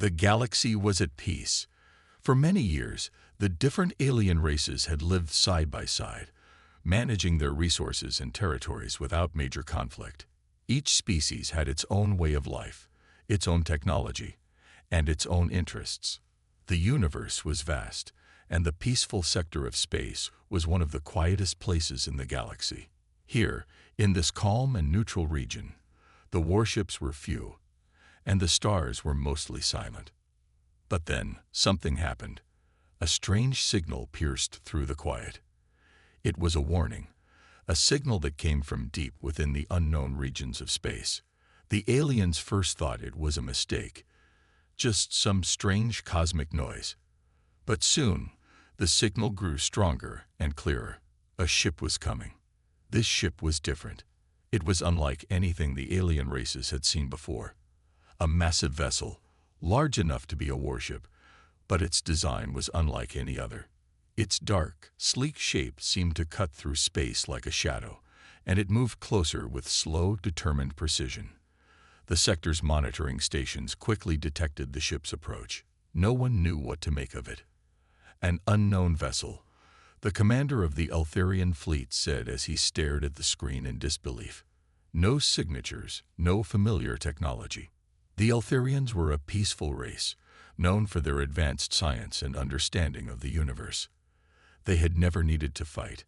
The galaxy was at peace. For many years, the different alien races had lived side by side, managing their resources and territories without major conflict. Each species had its own way of life, its own technology, and its own interests. The universe was vast, and the peaceful sector of space was one of the quietest places in the galaxy. Here, in this calm and neutral region, the warships were few, and the stars were mostly silent. But then, something happened. A strange signal pierced through the quiet. It was a warning, a signal that came from deep within the unknown regions of space. The aliens first thought it was a mistake, just some strange cosmic noise. But soon, the signal grew stronger and clearer. A ship was coming. This ship was different. It was unlike anything the alien races had seen before. A massive vessel, large enough to be a warship, but its design was unlike any other. Its dark, sleek shape seemed to cut through space like a shadow, and it moved closer with slow, determined precision. The sector's monitoring stations quickly detected the ship's approach. No one knew what to make of it. An unknown vessel, the commander of the Eltharian fleet said as he stared at the screen in disbelief. No signatures, no familiar technology. The Eltharians were a peaceful race, known for their advanced science and understanding of the universe. They had never needed to fight.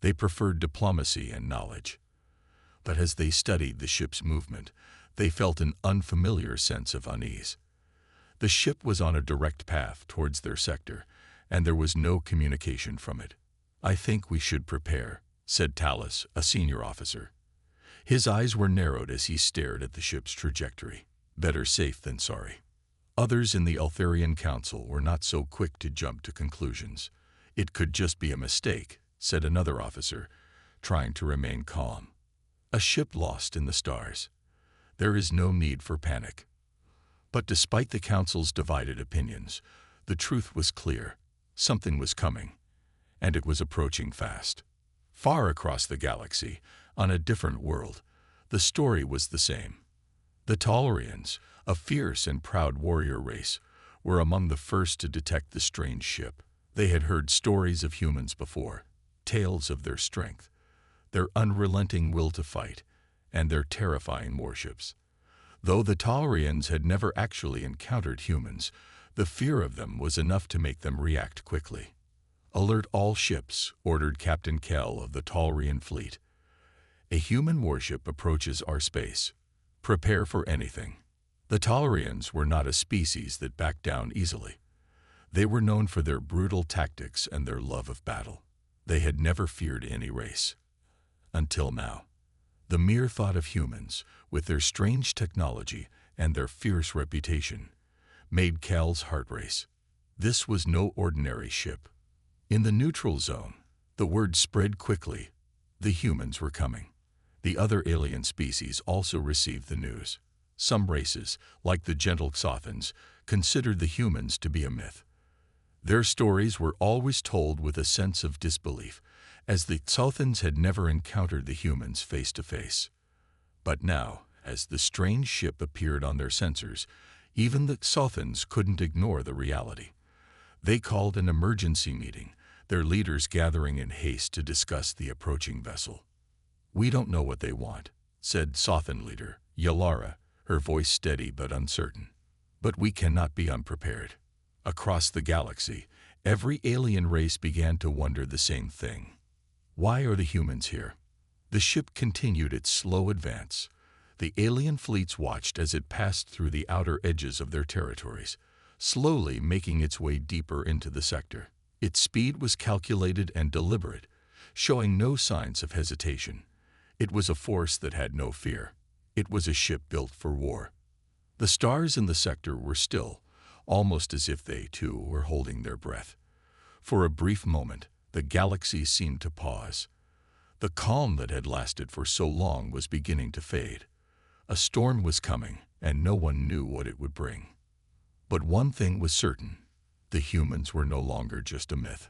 They preferred diplomacy and knowledge. But as they studied the ship's movement, they felt an unfamiliar sense of unease. The ship was on a direct path towards their sector, and there was no communication from it. "I think we should prepare," said Talus, a senior officer. His eyes were narrowed as he stared at the ship's trajectory. Better safe than sorry. Others in the Eltharian Council were not so quick to jump to conclusions. "It could just be a mistake," said another officer, trying to remain calm. "A ship lost in the stars. There is no need for panic." But despite the Council's divided opinions, the truth was clear. Something was coming, and it was approaching fast. Far across the galaxy, on a different world, the story was the same. The Taurians, a fierce and proud warrior race, were among the first to detect the strange ship. They had heard stories of humans before, tales of their strength, their unrelenting will to fight, and their terrifying warships. Though the Taurians had never actually encountered humans, the fear of them was enough to make them react quickly. "Alert all ships," ordered Captain Kell of the Taurian fleet. "A human warship approaches our space. Prepare for anything." The Taurians were not a species that backed down easily. They were known for their brutal tactics and their love of battle. They had never feared any race. Until now. The mere thought of humans, with their strange technology and their fierce reputation, made Cal's heart race. This was no ordinary ship. In the neutral zone, the word spread quickly. The humans were coming. The other alien species also received the news. Some races, like the gentle Xothans, considered the humans to be a myth. Their stories were always told with a sense of disbelief, as the Xothans had never encountered the humans face to face. But now, as the strange ship appeared on their sensors, even the Xothans couldn't ignore the reality. They called an emergency meeting, their leaders gathering in haste to discuss the approaching vessel. "We don't know what they want," said Xothan leader Yalara, her voice steady but uncertain. "But we cannot be unprepared." Across the galaxy, every alien race began to wonder the same thing. Why are the humans here? The ship continued its slow advance. The alien fleets watched as it passed through the outer edges of their territories, slowly making its way deeper into the sector. Its speed was calculated and deliberate, showing no signs of hesitation. It was a force that had no fear. It was a ship built for war. The stars in the sector were still, almost as if they, too, were holding their breath. For a brief moment, the galaxy seemed to pause. The calm that had lasted for so long was beginning to fade. A storm was coming, and no one knew what it would bring. But one thing was certain. The humans were no longer just a myth.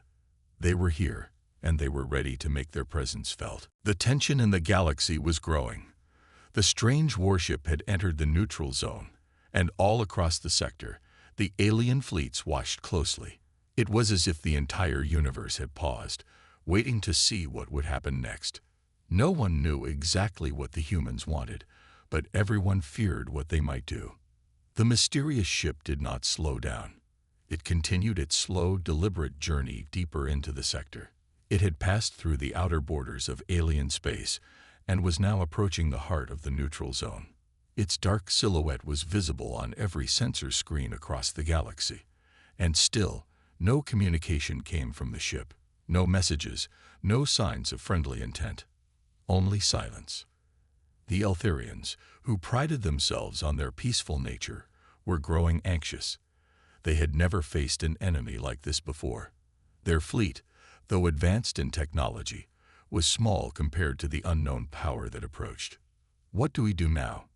They were here, and they were ready to make their presence felt. The tension in the galaxy was growing. The strange warship had entered the neutral zone, and all across the sector, The alien fleets watched closely. It was as if the entire universe had paused, waiting to see what would happen next. No one knew exactly what the humans wanted, but everyone feared what they might do. The mysterious ship did not slow down. It continued its slow, deliberate journey deeper into the sector. It had passed through the outer borders of alien space and was now approaching the heart of the neutral zone. Its dark silhouette was visible on every sensor screen across the galaxy. And still, no communication came from the ship. No messages, no signs of friendly intent. Only silence. The Eltharians, who prided themselves on their peaceful nature, were growing anxious. They had never faced an enemy like this before. Their fleet, though advanced in technology, was small compared to the unknown power that approached. "What do we do now?"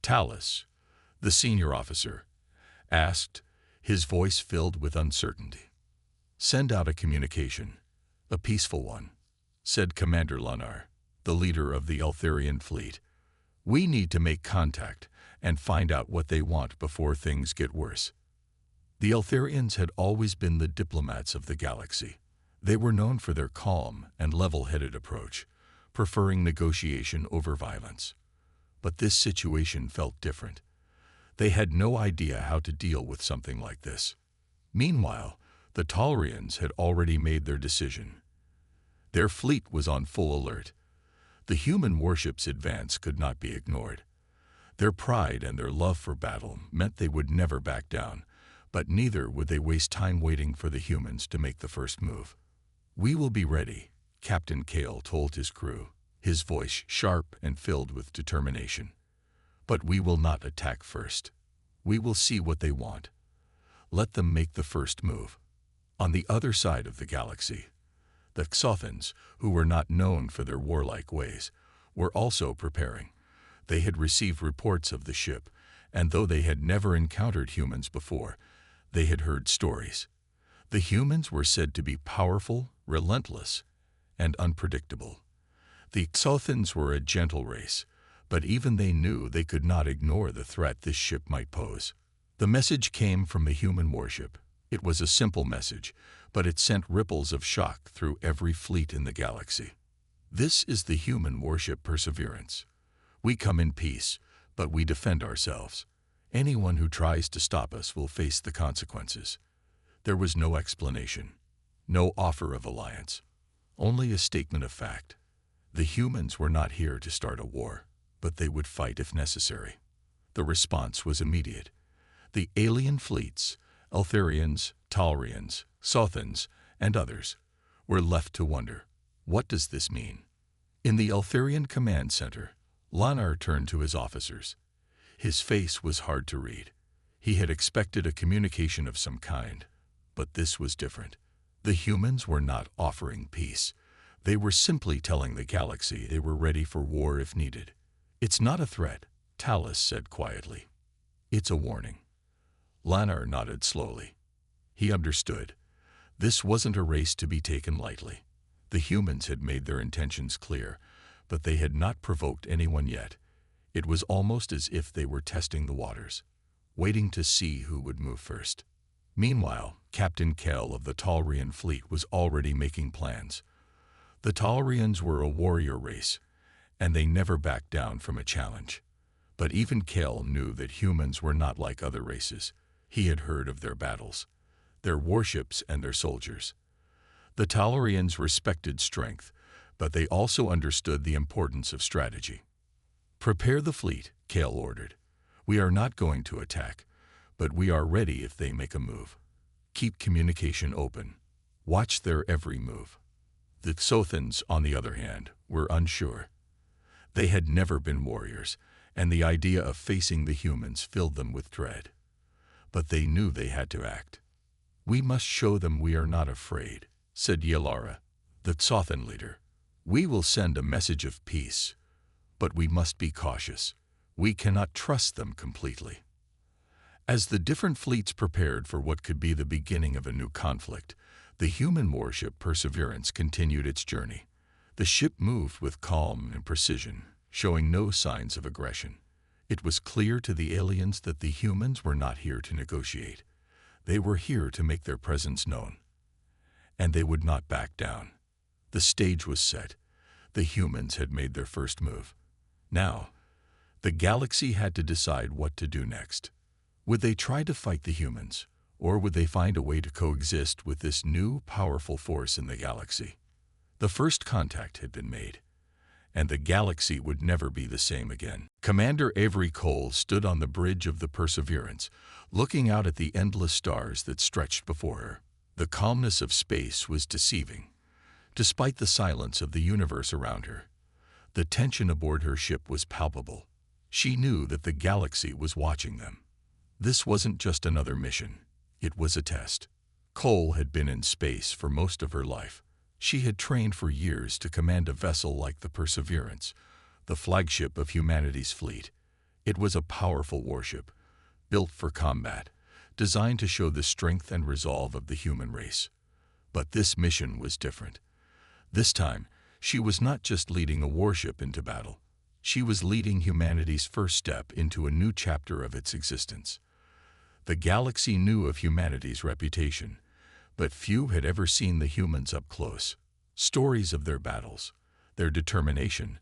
Talus, the senior officer, asked, his voice filled with uncertainty. "Send out a communication, a peaceful one," said Commander Lunar, the leader of the Eltharian fleet. "We need to make contact and find out what they want before things get worse." The Eltharians had always been the diplomats of the galaxy. They were known for their calm and level-headed approach, preferring negotiation over violence. But this situation felt different. They had no idea how to deal with something like this. Meanwhile, the Talrians had already made their decision. Their fleet was on full alert. The human warship's advance could not be ignored. Their pride and their love for battle meant they would never back down, but neither would they waste time waiting for the humans to make the first move. "We will be ready," Captain Kale told his crew, his voice sharp and filled with determination. "But we will not attack first. We will see what they want. Let them make the first move." On the other side of the galaxy, the Xothans, who were not known for their warlike ways, were also preparing. They had received reports of the ship, and though they had never encountered humans before, they had heard stories. The humans were said to be powerful, relentless, and unpredictable. The Xothans were a gentle race, but even they knew they could not ignore the threat this ship might pose. The message came from the human warship. It was a simple message, but it sent ripples of shock through every fleet in the galaxy. "This is the human warship Perseverance. We come in peace, but we defend ourselves. Anyone who tries to stop us will face the consequences." There was no explanation, no offer of alliance, only a statement of fact. The humans were not here to start a war, but they would fight if necessary. The response was immediate. The alien fleets, Eltharians, Talrians, Xothans, and others, were left to wonder, what does this mean? In the Eltharian command center, Lanar turned to his officers. His face was hard to read. He had expected a communication of some kind, but this was different. The humans were not offering peace. They were simply telling the galaxy they were ready for war if needed. "It's not a threat," Talus said quietly. "It's a warning." Lanar nodded slowly. He understood. This wasn't a race to be taken lightly. The humans had made their intentions clear, but they had not provoked anyone yet. It was almost as if they were testing the waters, waiting to see who would move first. Meanwhile, Captain Kell of the Talrian fleet was already making plans. The Talrians were a warrior race, and they never backed down from a challenge. But even Kell knew that humans were not like other races. He had heard of their battles, their warships, and their soldiers. The Talrians respected strength, but they also understood the importance of strategy. "Prepare the fleet," Kell ordered. "We are not going to attack, but we are ready if they make a move. Keep communication open. Watch their every move." The Xothans, on the other hand, were unsure. They had never been warriors, and the idea of facing the humans filled them with dread. But they knew they had to act. "We must show them we are not afraid," said Yelara, the Xothan leader. "We will send a message of peace, but we must be cautious. We cannot trust them completely." As the different fleets prepared for what could be the beginning of a new conflict, the human warship Perseverance continued its journey. The ship moved with calm and precision, showing no signs of aggression. It was clear to the aliens that the humans were not here to negotiate. They were here to make their presence known, and they would not back down. The stage was set. The humans had made their first move. Now, the galaxy had to decide what to do next. Would they try to fight the humans, or would they find a way to coexist with this new, powerful force in the galaxy? The first contact had been made, and the galaxy would never be the same again. Commander Avery Cole stood on the bridge of the Perseverance, looking out at the endless stars that stretched before her. The calmness of space was deceiving. Despite the silence of the universe around her, the tension aboard her ship was palpable. She knew that the galaxy was watching them. This wasn't just another mission. It was a test. Cole had been in space for most of her life. She had trained for years to command a vessel like the Perseverance, the flagship of humanity's fleet. It was a powerful warship, built for combat, designed to show the strength and resolve of the human race. But this mission was different. This time, she was not just leading a warship into battle. She was leading humanity's first step into a new chapter of its existence. The galaxy knew of humanity's reputation, but few had ever seen the humans up close. Stories of their battles, their determination,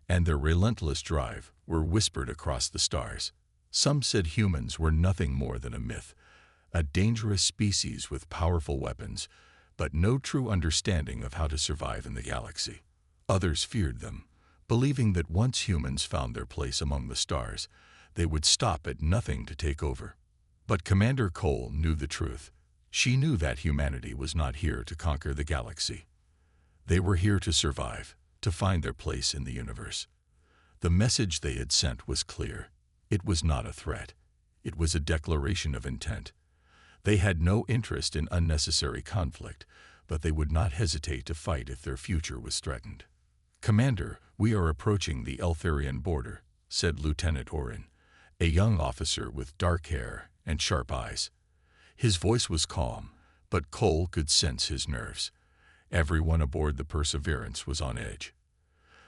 and their relentless drive were whispered across the stars. Some said humans were nothing more than a myth, a dangerous species with powerful weapons, but no true understanding of how to survive in the galaxy. Others feared them, believing that once humans found their place among the stars, they would stop at nothing to take over. But Commander Cole knew the truth. She knew that humanity was not here to conquer the galaxy. They were here to survive, to find their place in the universe. The message they had sent was clear. It was not a threat. It was a declaration of intent. They had no interest in unnecessary conflict, but they would not hesitate to fight if their future was threatened. "Commander, we are approaching the Eltharian border," said Lieutenant Orin, a young officer with dark hair and sharp eyes. His voice was calm, but Cole could sense his nerves. Everyone aboard the Perseverance was on edge.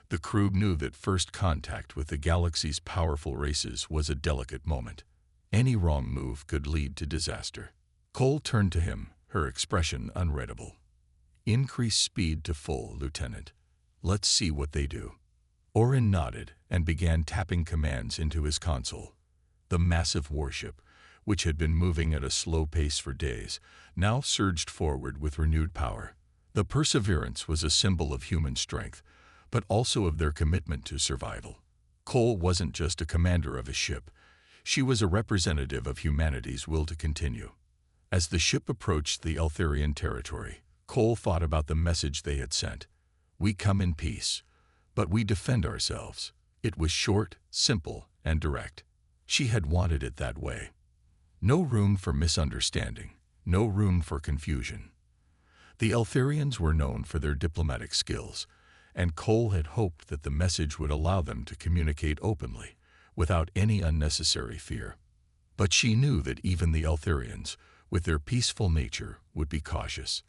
The crew knew that first contact with the galaxy's powerful races was a delicate moment. Any wrong move could lead to disaster. Cole turned to him, her expression unreadable. "Increase speed to full, Lieutenant. Let's see what they do." Orin nodded and began tapping commands into his console. The massive warship, which had been moving at a slow pace for days, now surged forward with renewed power. The Perseverance was a symbol of human strength, but also of their commitment to survival. Cole wasn't just a commander of a ship. She was a representative of humanity's will to continue. As the ship approached the Eltharian territory, Cole thought about the message they had sent. "We come in peace, but we defend ourselves." It was short, simple, and direct. She had wanted it that way. No room for misunderstanding, no room for confusion. The Eltharians were known for their diplomatic skills, and Cole had hoped that the message would allow them to communicate openly, without any unnecessary fear. But she knew that even the Eltharians, with their peaceful nature, would be cautious.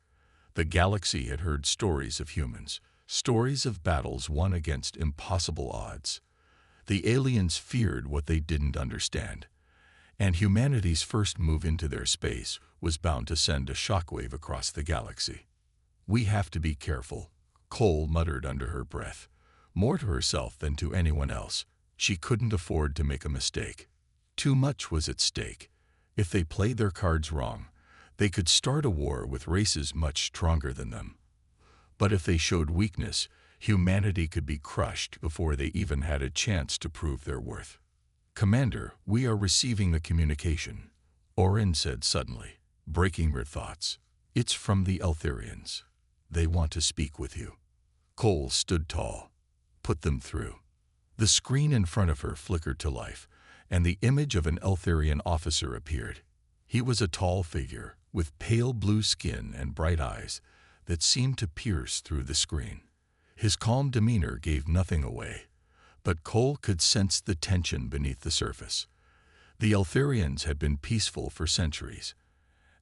The galaxy had heard stories of humans, stories of battles won against impossible odds. The aliens feared what they didn't understand, and humanity's first move into their space was bound to send a shockwave across the galaxy. "We have to be careful," Cole muttered under her breath, more to herself than to anyone else. She couldn't afford to make a mistake. Too much was at stake. If they played their cards wrong, they could start a war with races much stronger than them. But if they showed weakness, humanity could be crushed before they even had a chance to prove their worth. "Commander, we are receiving the communication," Orin said suddenly, breaking her thoughts. "It's from the Eltharians. They want to speak with you." Cole stood tall. "Put them through." The screen in front of her flickered to life, and the image of an Eltharian officer appeared. He was a tall figure, with pale blue skin and bright eyes that seemed to pierce through the screen. His calm demeanor gave nothing away, but Cole could sense the tension beneath the surface. The Eltharians had been peaceful for centuries,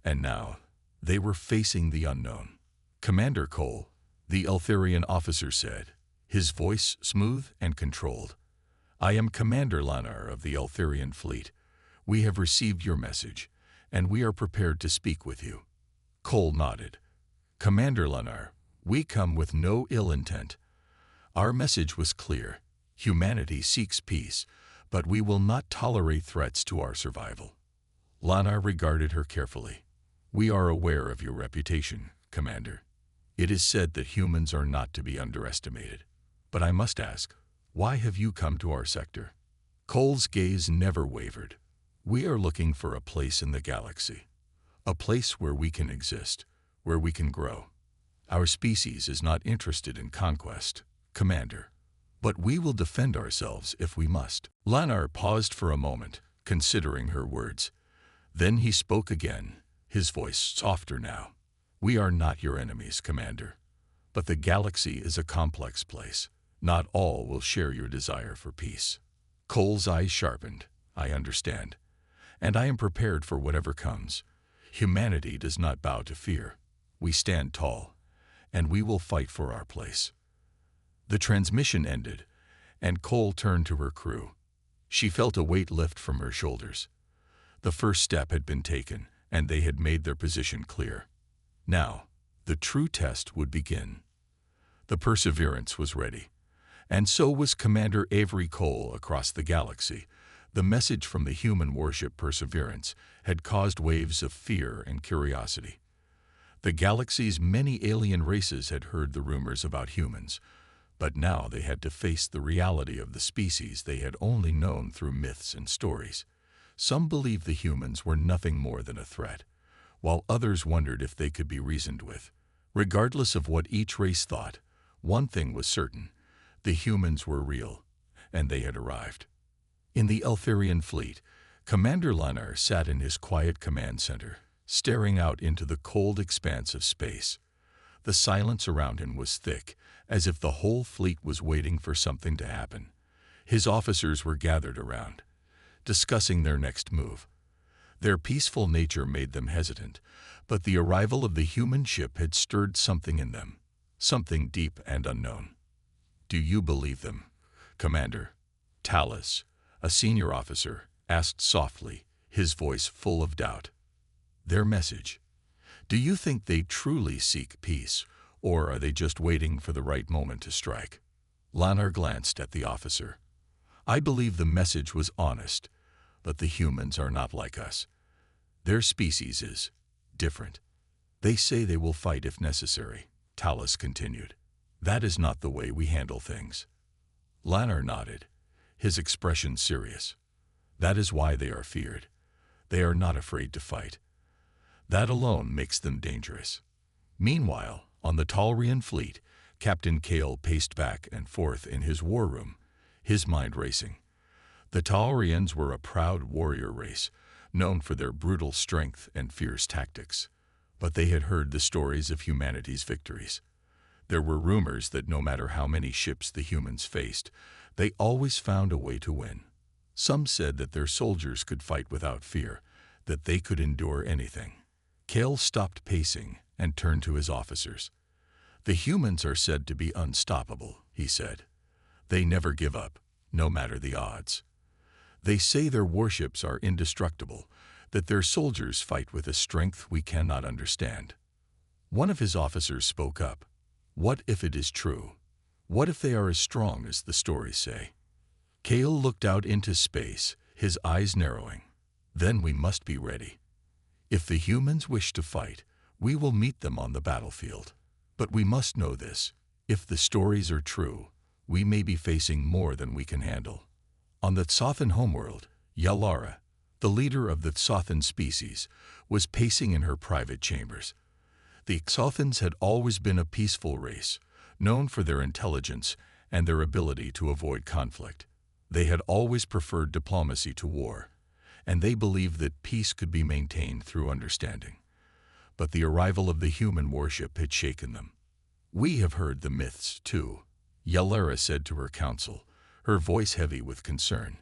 and now they were facing the unknown. "Commander Cole," the Eltharian officer said, his voice smooth and controlled. "I am Commander Lanar of the Eltharian fleet. We have received your message, and we are prepared to speak with you." Cole nodded. "Commander Lunar, we come with no ill intent. Our message was clear. Humanity seeks peace, but we will not tolerate threats to our survival." Lunar regarded her carefully. "We are aware of your reputation, Commander. It is said that humans are not to be underestimated. But I must ask, why have you come to our sector?" Cole's gaze never wavered. "We are looking for a place in the galaxy. A place where we can exist, where we can grow. Our species is not interested in conquest, Commander. But we will defend ourselves if we must." Lunar paused for a moment, considering her words. Then he spoke again, his voice softer now. "We are not your enemies, Commander. But the galaxy is a complex place. Not all will share your desire for peace." Cole's eyes sharpened. "I understand. And I am prepared for whatever comes. Humanity does not bow to fear. We stand tall, and we will fight for our place." The transmission ended, and Cole turned to her crew. She felt a weight lift from her shoulders. The first step had been taken, and they had made their position clear. Now, the true test would begin. The Perseverance was ready, and so was Commander Avery Cole across the galaxy. The message from the human warship Perseverance had caused waves of fear and curiosity. The galaxy's many alien races had heard the rumors about humans, but now they had to face the reality of the species they had only known through myths and stories. Some believed the humans were nothing more than a threat, while others wondered if they could be reasoned with. Regardless of what each race thought, one thing was certain: the humans were real, and they had arrived. In the Eltharian fleet, Commander Lunar sat in his quiet command center, staring out into the cold expanse of space. The silence around him was thick, as if the whole fleet was waiting for something to happen. His officers were gathered around, discussing their next move. Their peaceful nature made them hesitant, but the arrival of the human ship had stirred something in them, something deep and unknown. "Do you believe them, Commander?" Talus, a senior officer, asked softly, his voice full of doubt. "Their message. Do you think they truly seek peace, or are they just waiting for the right moment to strike?" Lunar glanced at the officer. "I believe the message was honest, but the humans are not like us. Their species is different. They say they will fight if necessary," Talus continued. "That is not the way we handle things." Lunar nodded, his expression serious. "That is why they are feared. They are not afraid to fight. That alone makes them dangerous." Meanwhile, on the Talrian fleet, Captain Kale paced back and forth in his war room, his mind racing. The Talrians were a proud warrior race, known for their brutal strength and fierce tactics. But they had heard the stories of humanity's victories. There were rumors that no matter how many ships the humans faced, they always found a way to win. Some said that their soldiers could fight without fear, that they could endure anything. Kale stopped pacing and turned to his officers. "The humans are said to be unstoppable," he said. "They never give up, no matter the odds. They say their warships are indestructible, that their soldiers fight with a strength we cannot understand." One of his officers spoke up. "What if it is true? What if they are as strong as the stories say?" Kale looked out into space, his eyes narrowing. "Then we must be ready. If the humans wish to fight, we will meet them on the battlefield. But we must know this: if the stories are true, we may be facing more than we can handle." On the Tsothan homeworld, Yalara, the leader of the Tsothan species, was pacing in her private chambers. The Tsothans had always been a peaceful race, known for their intelligence and their ability to avoid conflict. They had always preferred diplomacy to war, and they believed that peace could be maintained through understanding. But the arrival of the human warship had shaken them. "We have heard the myths, too," Yalara said to her council, her voice heavy with concern.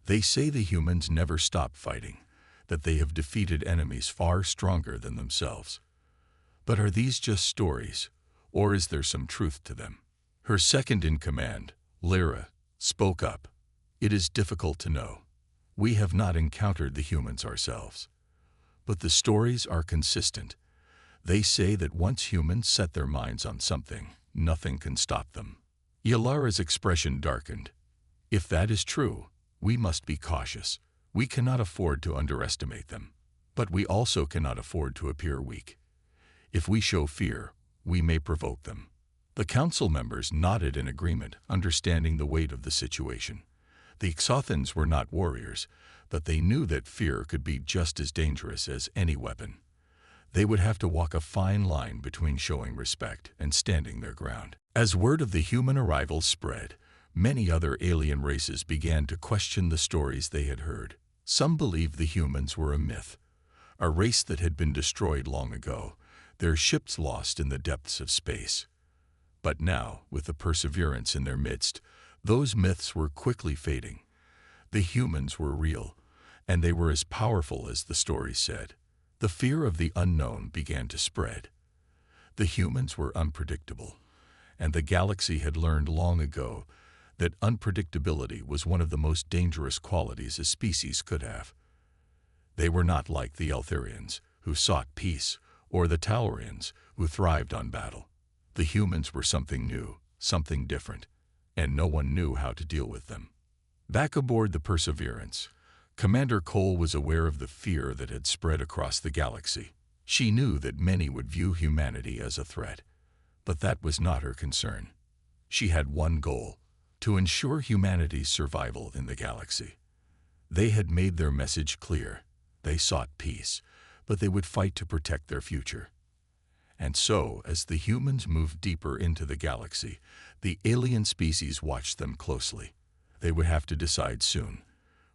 "They say the humans never stop fighting, that they have defeated enemies far stronger than themselves. But are these just stories, or is there some truth to them?" Her second-in-command, Lyra, spoke up. "It is difficult to know. We have not encountered the humans ourselves. But the stories are consistent. They say that once humans set their minds on something, nothing can stop them. Yalara's expression darkened. If that is true, we must be cautious. We cannot afford to underestimate them. But we also cannot afford to appear weak. If we show fear, we may provoke them. The council members nodded in agreement, understanding the weight of the situation. The Xothans were not warriors, but they knew that fear could be just as dangerous as any weapon. They would have to walk a fine line between showing respect and standing their ground. As word of the human arrival spread, many other alien races began to question the stories they had heard. Some believed the humans were a myth, a race that had been destroyed long ago, their ships lost in the depths of space. But now, with the Perseverance in their midst, those myths were quickly fading. The humans were real, and they were as powerful as the stories said. The fear of the unknown began to spread. The humans were unpredictable, and the galaxy had learned long ago that unpredictability was one of the most dangerous qualities a species could have. They were not like the Eltharians, who sought peace, or the Taurians, who thrived on battle. The humans were something new, something different, and no one knew how to deal with them. Back aboard the Perseverance, Commander Cole was aware of the fear that had spread across the galaxy. She knew that many would view humanity as a threat, but that was not her concern. She had one goal: to ensure humanity's survival in the galaxy. They had made their message clear. They sought peace, but they would fight to protect their future. And so, as the humans moved deeper into the galaxy, the alien species watched them closely. They would have to decide soon.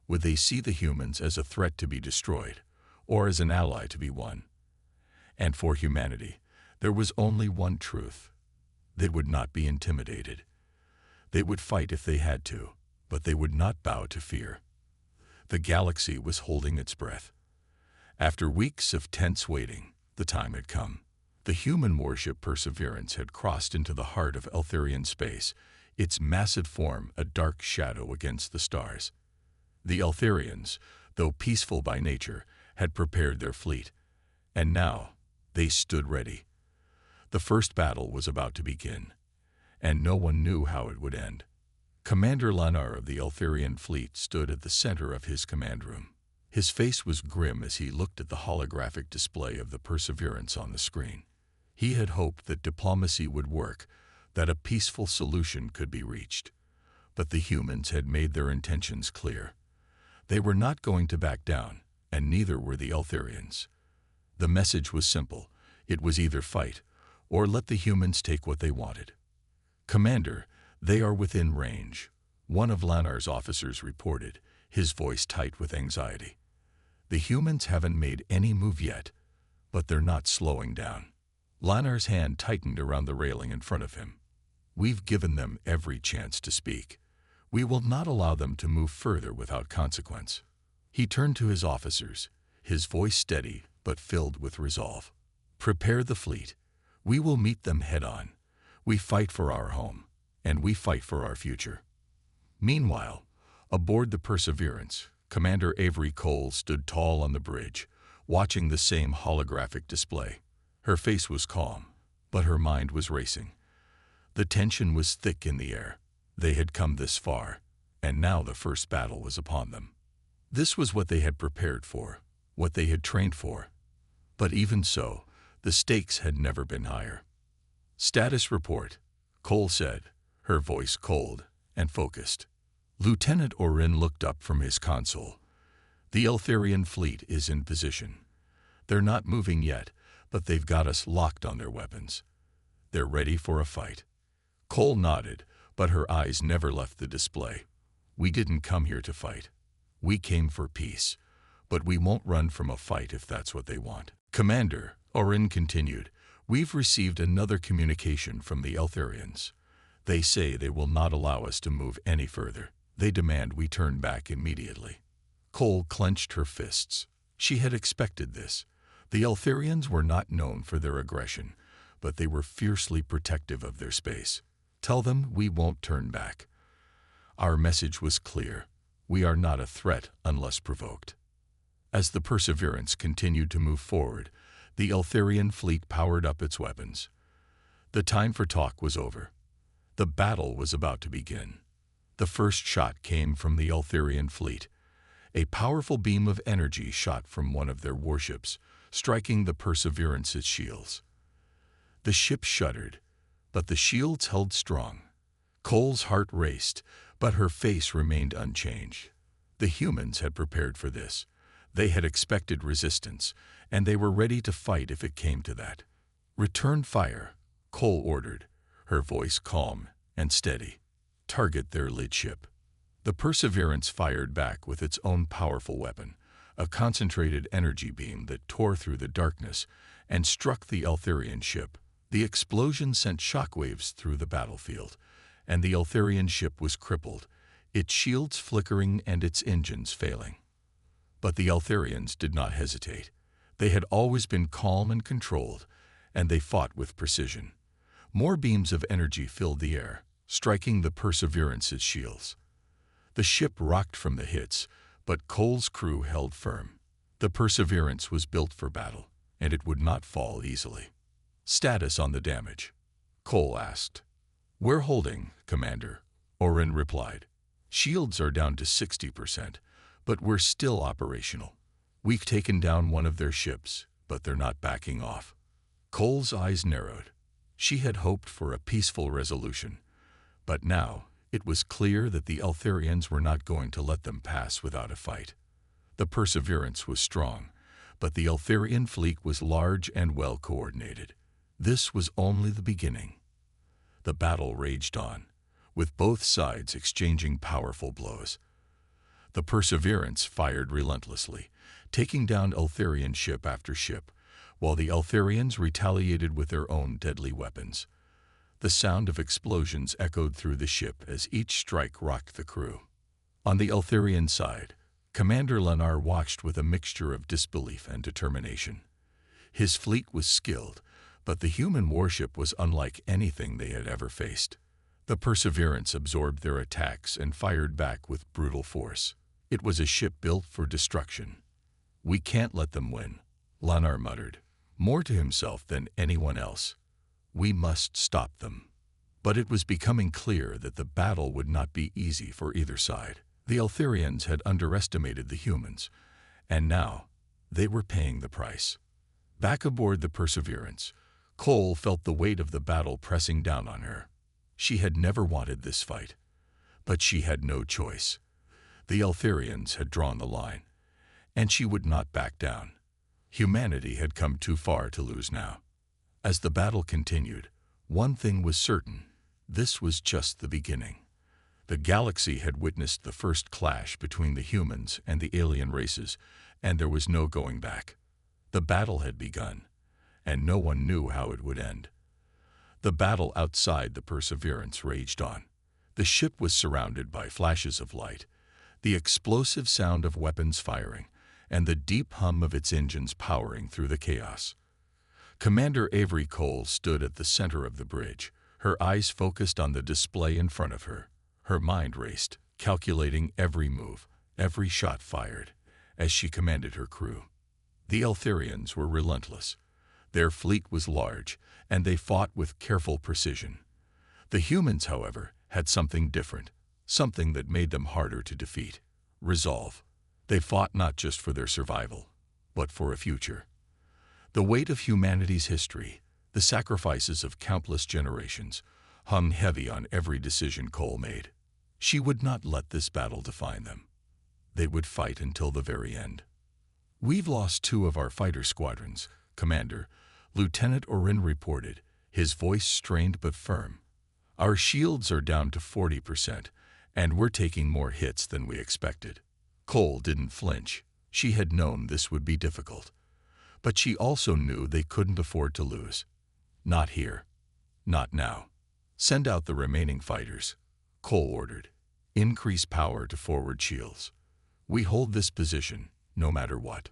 Would they see the humans as a threat to be destroyed, or as an ally to be won? And for humanity, there was only one truth. They would not be intimidated. They would fight if they had to, but they would not bow to fear. The galaxy was holding its breath. After weeks of tense waiting, the time had come. The human warship Perseverance had crossed into the heart of Eltharian space, its massive form a dark shadow against the stars. The Eltharians, though peaceful by nature, had prepared their fleet, and now they stood ready. The first battle was about to begin, and no one knew how it would end. Commander Lanar of the Eltharian fleet stood at the center of his command room. His face was grim as he looked at the holographic display of the Perseverance on the screen. He had hoped that diplomacy would work, that a peaceful solution could be reached. But the humans had made their intentions clear. They were not going to back down, and neither were the Eltharians. The message was simple. It was either fight, or let the humans take what they wanted. "Commander, they are within range," one of Lanar's officers reported, his voice tight with anxiety. "The humans haven't made any move yet, but they're not slowing down." Lanar's hand tightened around the railing in front of him. "We've given them every chance to speak. We will not allow them to move further without consequence." He turned to his officers, his voice steady but filled with resolve. "Prepare the fleet. We will meet them head-on. We fight for our home, and we fight for our future." Meanwhile, aboard the Perseverance, Commander Avery Cole stood tall on the bridge, watching the same holographic display. Her face was calm, but her mind was racing. The tension was thick in the air. They had come this far, and now the first battle was upon them. This was what they had prepared for, what they had trained for. But even so, the stakes had never been higher. "Status report," Cole said, her voice cold and focused. Lieutenant Orin looked up from his console. "The Eltharian fleet is in position. They're not moving yet, but they've got us locked on their weapons. They're ready for a fight." Cole nodded, but her eyes never left the display. "We didn't come here to fight. We came for peace, but we won't run from a fight if that's what they want." "Commander," Orin continued, "we've received another communication from the Eltharians. They say they will not allow us to move any further. They demand we turn back immediately." Cole clenched her fists. She had expected this. The Eltharians were not known for their aggression, but they were fiercely protective of their space. "Tell them we won't turn back." Our message was clear. We are not a threat unless provoked. As the Perseverance continued to move forward, the Eltharian fleet powered up its weapons. The time for talk was over. The battle was about to begin. The first shot came from the Eltharian fleet. A powerful beam of energy shot from one of their warships, striking the Perseverance's shields. The ship shuddered, but the shields held strong. Cole's heart raced, but her face remained unchanged. The humans had prepared for this. They had expected resistance, and they were ready to fight if it came to that. "Return fire," Cole ordered, her voice calm and steady. "Target their lead ship." The Perseverance fired back with its own powerful weapon, a concentrated energy beam that tore through the darkness and struck the Eltharian ship. The explosion sent shockwaves through the battlefield, and the Eltharian ship was crippled, its shields flickering and its engines failing. But the Eltharians did not hesitate. They had always been calm and controlled, and they fought with precision. More beams of energy filled the air, striking the Perseverance's shields. The ship rocked from the hits, but Cole's crew held firm. The Perseverance was built for battle, and it would not fall easily. "Status on the damage?" Cole asked. "We're holding, Commander," Orin replied. "Shields are down to 60%, but we're still operational. We've taken down one of their ships, but they're not backing off." Cole's eyes narrowed. She had hoped for a peaceful resolution, but now it was clear that the Eltharians were not going to let them pass without a fight. The Perseverance was strong, but the Eltharian fleet was large and well coordinated. This was only the beginning. The battle raged on, with both sides exchanging powerful blows. The Perseverance fired relentlessly, taking down Eltharian ship after ship, while the Eltharians retaliated with their own deadly weapons. The sound of explosions echoed through the ship as each strike rocked the crew. On the Eltharian side, Commander Lennar watched with a mixture of disbelief and determination. His fleet was skilled, but the human warship was unlike anything they had ever faced. The Perseverance absorbed their attacks and fired back with brutal force. It was a ship built for destruction. "We can't let them win," Lennar muttered, more to himself than anyone else. "We must stop them." But it was becoming clear that the battle would not be easy for either side. The Eltharians had underestimated the humans, and now they were paying the price. Back aboard the Perseverance, Cole felt the weight of the battle pressing down on her. She had never wanted this fight, but she had no choice. The Eltharians had drawn the line, and she would not back down. Humanity had come too far to lose now. As the battle continued, one thing was certain: this was just the beginning. The galaxy had witnessed the first clash between the humans and the alien races, and there was no going back. The battle had begun, and no one knew how it would end. The battle outside the Perseverance raged on. The ship was surrounded by flashes of light, the explosive sound of weapons firing, and the deep hum of its engines powering through the chaos. Commander Avery Cole stood at the center of the bridge, her eyes focused on the display in front of her. Her mind raced, calculating every move, every shot fired, as she commanded her crew. The Eltharians were relentless. Their fleet was large, and they fought with careful precision. The humans, however, had something different, something that made them harder to defeat: resolve. They fought not just for their survival, but for a future. The weight of humanity's history, the sacrifices of countless generations, hung heavy on every decision Cole made. She would not let this battle define them. They would fight until the very end. "We've lost 2 of our fighter squadrons, Commander," Lieutenant Orin reported, his voice strained but firm. "Our shields are down to 40%, and we're taking more hits than we expected." Cole didn't flinch. She had known this would be difficult. But she also knew they couldn't afford to lose. "Not here. Not now. Send out the remaining fighters," Cole ordered. "Increase power to forward shields. We hold this position, no matter what."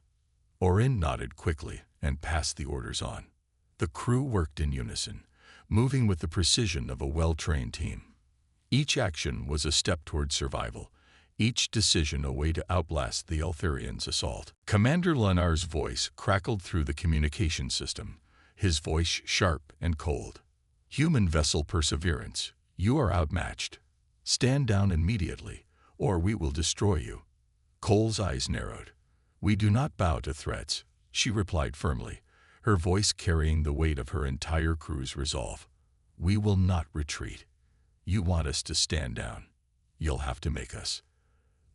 Orin nodded quickly and passed the orders on. The crew worked in unison, moving with the precision of a well-trained team. Each action was a step toward survival, each decision a way to outlast the Eltharians' assault. Commander Lenar's voice crackled through the communication system, his voice sharp and cold. "Human vessel Perseverance, you are outmatched. Stand down immediately, or we will destroy you." Cole's eyes narrowed. "We do not bow to threats," she replied firmly, her voice carrying the weight of her entire crew's resolve. "We will not retreat. You want us to stand down. You'll have to make us."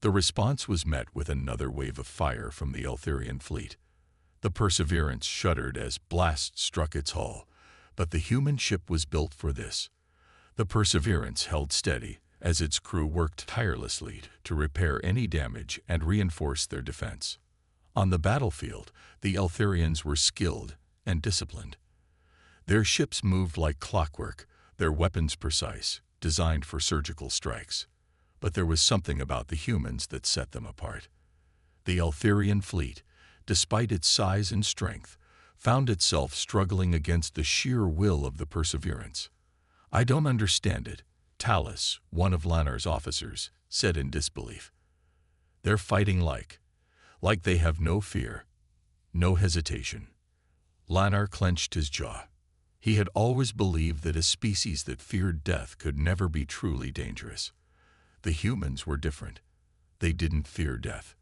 The response was met with another wave of fire from the Eltharian fleet. The Perseverance shuddered as blasts struck its hull, but the human ship was built for this. The Perseverance held steady as its crew worked tirelessly to repair any damage and reinforce their defense. On the battlefield, the Eltharians were skilled and disciplined. Their ships moved like clockwork, their weapons precise, designed for surgical strikes. But there was something about the humans that set them apart. The Eltharian fleet, despite its size and strength, found itself struggling against the sheer will of the Perseverance. "I don't understand it," Talus, one of Lanar's officers, said in disbelief. "They're fighting like they have no fear, no hesitation." Lanar clenched his jaw. He had always believed that a species that feared death could never be truly dangerous. The humans were different. They didn't fear death.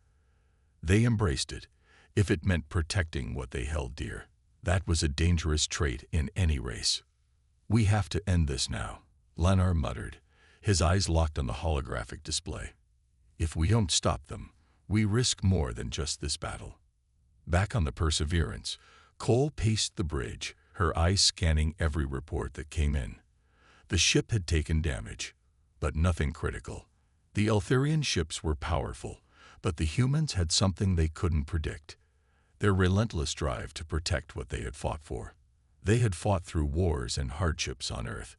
They embraced it, if it meant protecting what they held dear. That was a dangerous trait in any race. "We have to end this now," Lanar muttered, his eyes locked on the holographic display. "If we don't stop them, we risk more than just this battle." Back on the Perseverance, Cole paced the bridge, her eyes scanning every report that came in. The ship had taken damage, but nothing critical. The Eltharian ships were powerful, but the humans had something they couldn't predict: their relentless drive to protect what they had fought for. They had fought through wars and hardships on Earth.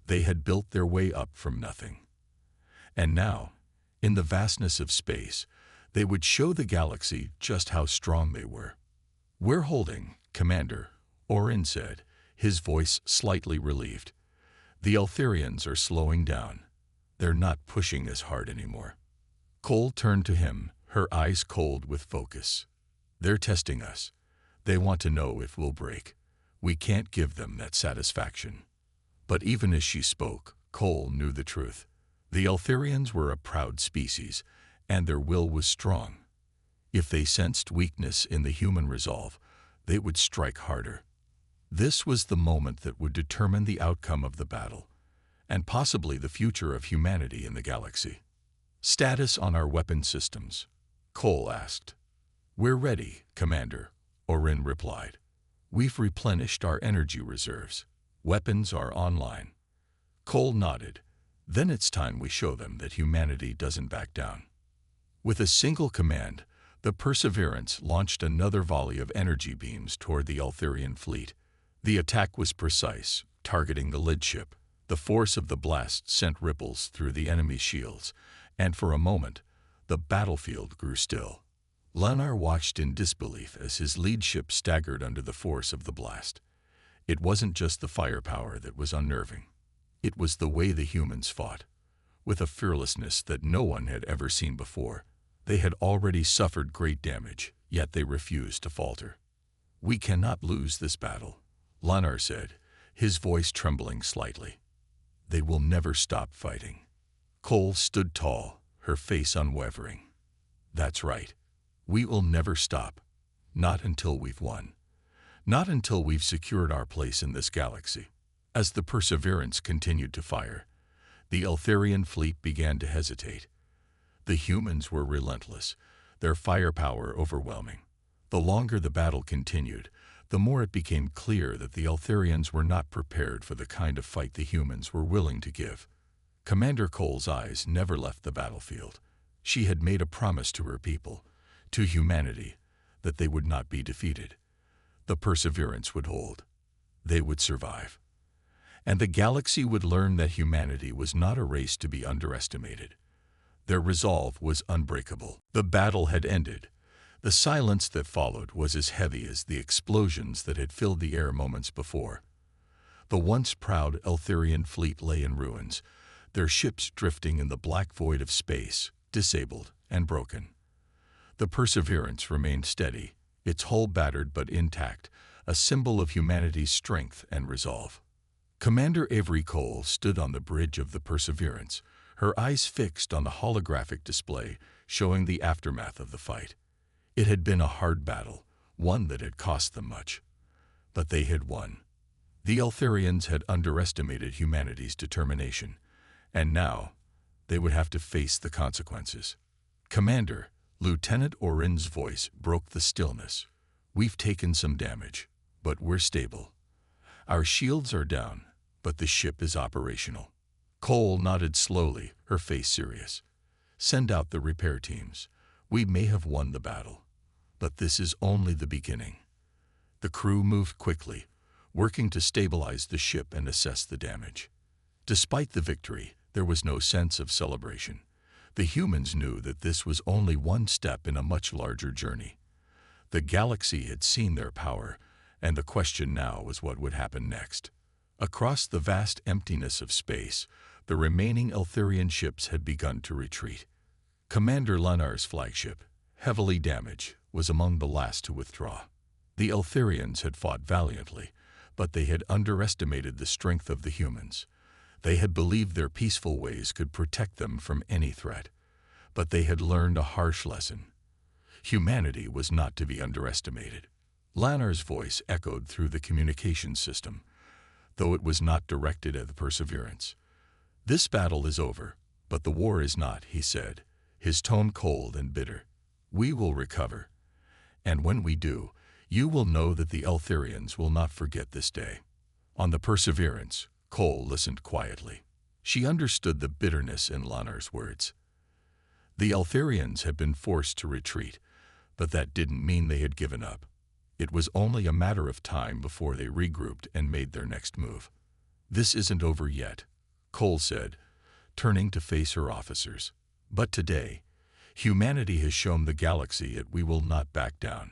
They had built their way up from nothing. And now, in the vastness of space, they would show the galaxy just how strong they were. "We're holding, Commander," Orin said, his voice slightly relieved. "The Eltharians are slowing down. They're not pushing as hard anymore." Cole turned to him, her eyes cold with focus. "They're testing us. They want to know if we'll break. We can't give them that satisfaction." But even as she spoke, Cole knew the truth. The Eltharians were a proud species, and their will was strong. If they sensed weakness in the human resolve, they would strike harder. This was the moment that would determine the outcome of the battle, and possibly the future of humanity in the galaxy. "Status on our weapon systems?" Cole asked. "We're ready, Commander," Orin replied. "We've replenished our energy reserves. Weapons are online." Cole nodded. "Then it's time we show them that humanity doesn't back down." With a single command, the Perseverance launched another volley of energy beams toward the Eltharian fleet. The attack was precise, targeting the lid ship. The force of the blast sent ripples through the enemy's shields, and for a moment, the battlefield grew still. Lanar watched in disbelief as his lead ship staggered under the force of the blast. It wasn't just the firepower that was unnerving. It was the way the humans fought, with a fearlessness that no one had ever seen before. They had already suffered great damage, yet they refused to falter. "We cannot lose this battle," Lanar said, his voice trembling slightly. "They will never stop fighting." Cole stood tall, her face unwavering. "That's right. We will never stop. Not until we've won. Not until we've secured our place in this galaxy." As the Perseverance continued to fire, the Eltharian fleet began to hesitate. The humans were relentless, their firepower overwhelming. The longer the battle continued, the more it became clear that the Eltharians were not prepared for the kind of fight the humans were willing to give. Commander Cole's eyes never left the battlefield. She had made a promise to her people, to humanity, that they would not be defeated. The Perseverance would hold. They would survive. And the galaxy would learn that humanity was not a race to be underestimated. Their resolve was unbreakable. The battle had ended. The silence that followed was as heavy as the explosions that had filled the air moments before. The once proud Eltharian fleet lay in ruins, their ships drifting in the black void of space, disabled, and broken. The Perseverance remained steady, its hull battered but intact, a symbol of humanity's strength and resolve. Commander Avery Cole stood on the bridge of the Perseverance, her eyes fixed on the holographic display showing the aftermath of the fight. It had been a hard battle, one that had cost them much. But they had won. The Eltharians had underestimated humanity's determination, and now they would have to face the consequences. "Commander," Lieutenant Orin's voice broke the stillness. "We've taken some damage, but we're stable. Our shields are down, but the ship is operational." Cole nodded slowly, her face serious. "Send out the repair teams. We may have won the battle, but this is only the beginning." The crew moved quickly, working to stabilize the ship and assess the damage. Despite the victory, there was no sense of celebration. The humans knew that this was only one step in a much larger journey. The galaxy had seen their power, and the question now was what would happen next. Across the vast emptiness of space, the remaining Eltharian ships had begun to retreat. Commander Lanar's flagship, heavily damaged, was among the last to withdraw. The Eltharians had fought valiantly, but they had underestimated the strength of the humans. They had believed their peaceful ways could protect them from any threat, but they had learned a harsh lesson. Humanity was not to be underestimated. Lanar's voice echoed through the communications system, though it was not directed at the Perseverance. "This battle is over, but the war is not," he said, his tone cold and bitter. "We will recover, and when we do, you will know that the Eltharians will not forget this day." On the Perseverance, Cole listened quietly. She understood the bitterness in Lanar's words. The Eltharians had been forced to retreat, but that didn't mean they had given up. It was only a matter of time before they regrouped and made their next move. "This isn't over yet," Cole said, turning to face her officers. "But today, humanity has shown the galaxy that we will not back down.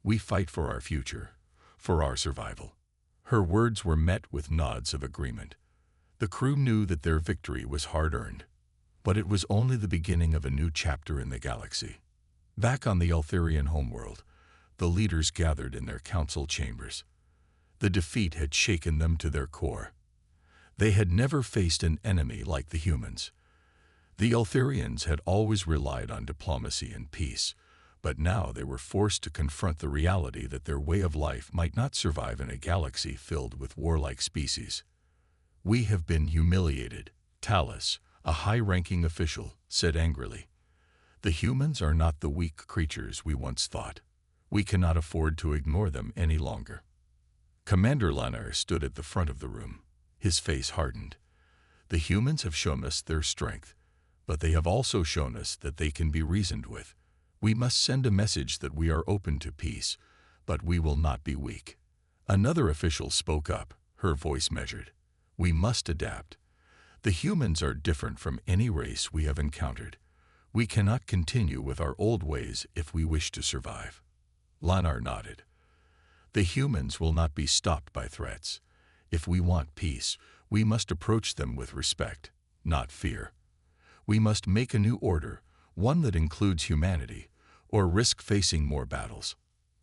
We fight for our future, for our survival." Her words were met with nods of agreement. The crew knew that their victory was hard-earned, but it was only the beginning of a new chapter in the galaxy. Back on the Eltharian homeworld, the leaders gathered in their council chambers. The defeat had shaken them to their core. They had never faced an enemy like the humans. The Eltharians had always relied on diplomacy and peace, but now they were forced to confront the reality that their way of life might not survive in a galaxy filled with warlike species. "We have been humiliated," Talus, a high-ranking official, said angrily. "The humans are not the weak creatures we once thought. We cannot afford to ignore them any longer." Commander Lanar stood at the front of the room, his face hardened. "The humans have shown us their strength, but they have also shown us that they can be reasoned with. We must send a message that we are open to peace, but we will not be weak." Another official spoke up, her voice measured. "We must adapt. The humans are different from any race we have encountered. We cannot continue with our old ways if we wish to survive." Lanar nodded. "The humans will not be stopped by threats. If we want peace, we must approach them with respect, not fear. We must make a new order, one that includes humanity, or risk facing more battles."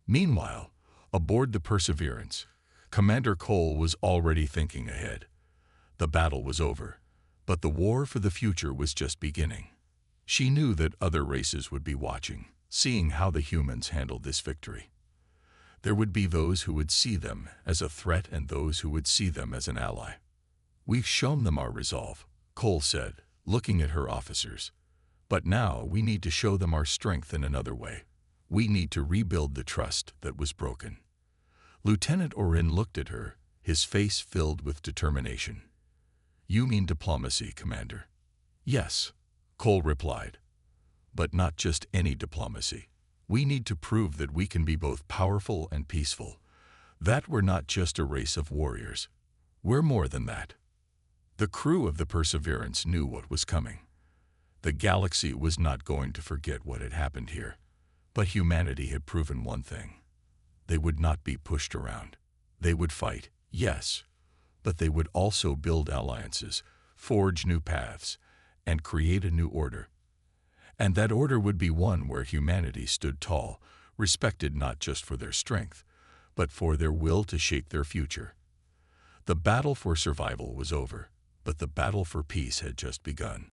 Meanwhile, aboard the Perseverance, Commander Cole was already thinking ahead. The battle was over, but the war for the future was just beginning. She knew that other races would be watching, seeing how the humans handled this victory. There would be those who would see them as a threat and those who would see them as an ally. "We've shown them our resolve," Cole said, looking at her officers. "But now we need to show them our strength in another way. We need to rebuild the trust that was broken." Lieutenant Orin looked at her, his face filled with determination. "You mean diplomacy, Commander?" "Yes," Cole replied. "But not just any diplomacy. We need to prove that we can be both powerful and peaceful, that we're not just a race of warriors. We're more than that." The crew of the Perseverance knew what was coming. The galaxy was not going to forget what had happened here, but humanity had proven one thing. They would not be pushed around. They would fight, yes, but they would also build alliances, forge new paths, and create a new order. and that order would be one where humanity stood tall, respected not just for their strength, but for their will to shape their future. The battle for survival was over, but the battle for peace had just begun.